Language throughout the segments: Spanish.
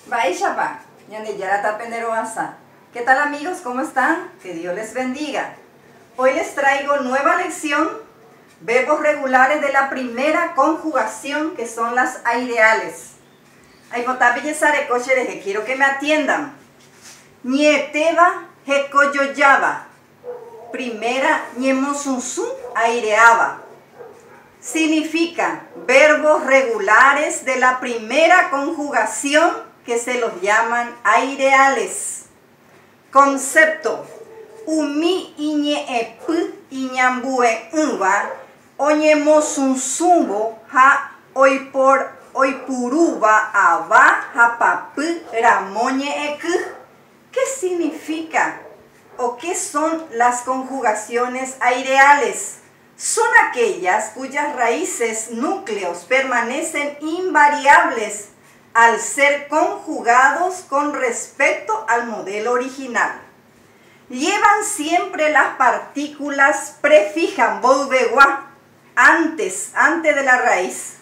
Baishapa, Yaneyara Tapeneroasa. ¿Qué tal amigos? ¿Cómo están? Que Dios les bendiga. Hoy les traigo nueva lección, verbos regulares de la primera conjugación, que son las aireales. Quiero que me atiendan. Nieteba hekoyoyaba. Primera, ñemosunsun, aireaba. Significa verbos regulares de la primera conjugación que se los llaman aireales. Concepto: umi iñe ep iñambue unva oñemosunsunbo ha oipuruba aba ha papu ramoñe ek. ¿Qué significa o qué son las conjugaciones aireales? Son aquellas cuyas raíces núcleos permanecen invariables al ser conjugados con respecto al modelo original. Llevan siempre las partículas prefijas, antes de la raíz.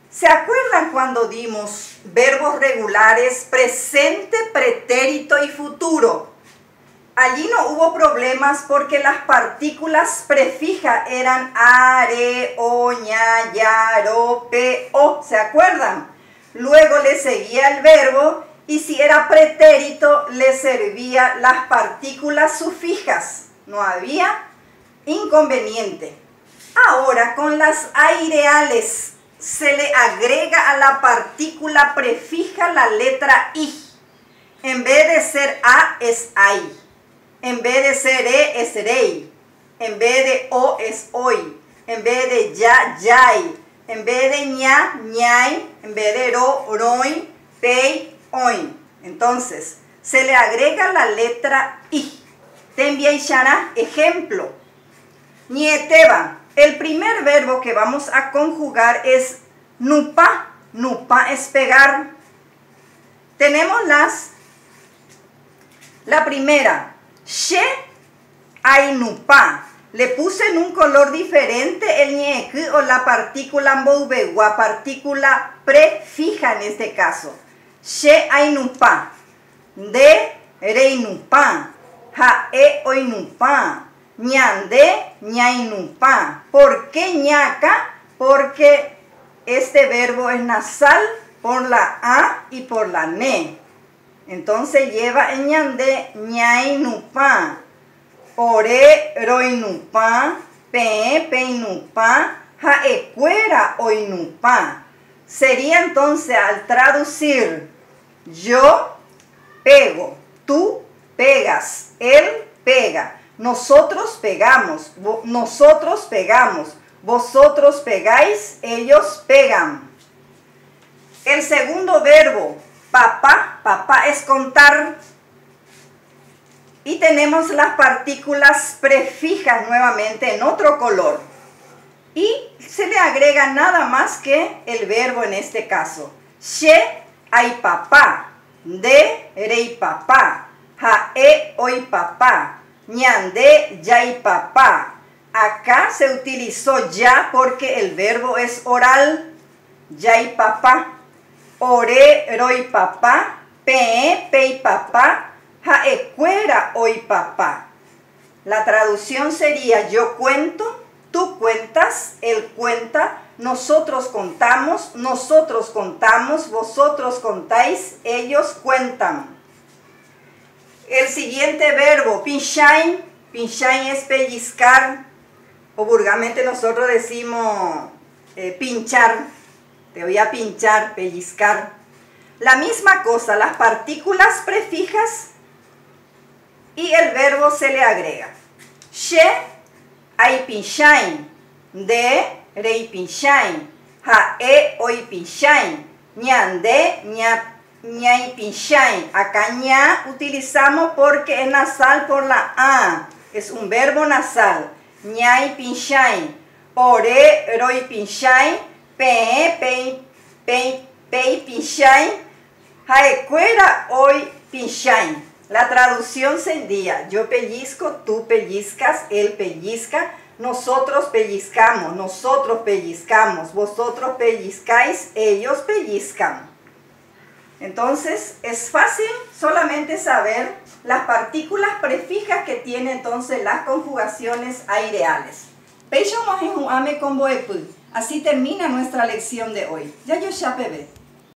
¿Se acuerdan cuando dimos verbos regulares presente, pretérito y futuro? Allí no hubo problemas porque las partículas prefijas eran are, o, ña, ya, ro, pe, o. ¿Se acuerdan? Luego le seguía el verbo y si era pretérito le servía las partículas sufijas. No había inconveniente. Ahora con las aireales se le agrega a la partícula prefija la letra i. En vez de ser a es ai. En vez de ser e es rei. En vez de o es hoy. En vez de ya, yai. En vez de ña, ñai. En vez de ro, roi. Pei, oin. Entonces, se le agrega la letra i. Tenbiaishara, ejemplo. Nieteba. El primer verbo que vamos a conjugar es nupa. Nupa es pegar. Tenemos la primera. She ainupa. Le puse en un color diferente el ñeque o la partícula mboubewa, partícula prefija en este caso. She ainupa. De reinupa. Jae oinupa. Ñande ñainupa. ¿Por qué ñaca? Porque este verbo es nasal por la a y por la ne. Entonces lleva en ñande ñainupa. Ore roinupa. Pe peinupa. Jaecuera oinupa. Sería entonces al traducir: yo pego, tú pegas, él pega, nosotros pegamos, vosotros pegáis, ellos pegan. El segundo verbo, papá es contar. Y tenemos las partículas prefijas nuevamente en otro color. Y se le agrega nada más que el verbo en este caso. She ay papá. De rei papá. Jae hoy papá. Ñande yai papá. Acá se utilizó ya porque el verbo es oral. Yai papá. Ore roi papá. Pe pei papá. Jaecuera hoy papá. La traducción sería: yo cuento, tú cuentas, él cuenta, nosotros contamos, vosotros contáis, ellos cuentan. El siguiente verbo, pinshain. Pinshain es pellizcar, o vulgarmente nosotros decimos pinchar. Te voy a pinchar, pellizcar. La misma cosa, las partículas prefijas y el verbo se le agrega. She ay pinshain. De rei pinshain. Jae hoy pinshain. Ñande ñai pinshain. Acá ña utilizamos porque es nasal por la a. Es un verbo nasal. Ñai pinshain. Ore roi pinshain. Pei pinshain. Jaecuera hoy pinshain. La traducción sería: yo pellizco, tú pellizcas, él pellizca, nosotros pellizcamos, vosotros pellizcáis, ellos pellizcan. Entonces, es fácil solamente saber las partículas prefijas que tienen entonces las conjugaciones aireales. Así termina nuestra lección de hoy. Ya yo ya bebé.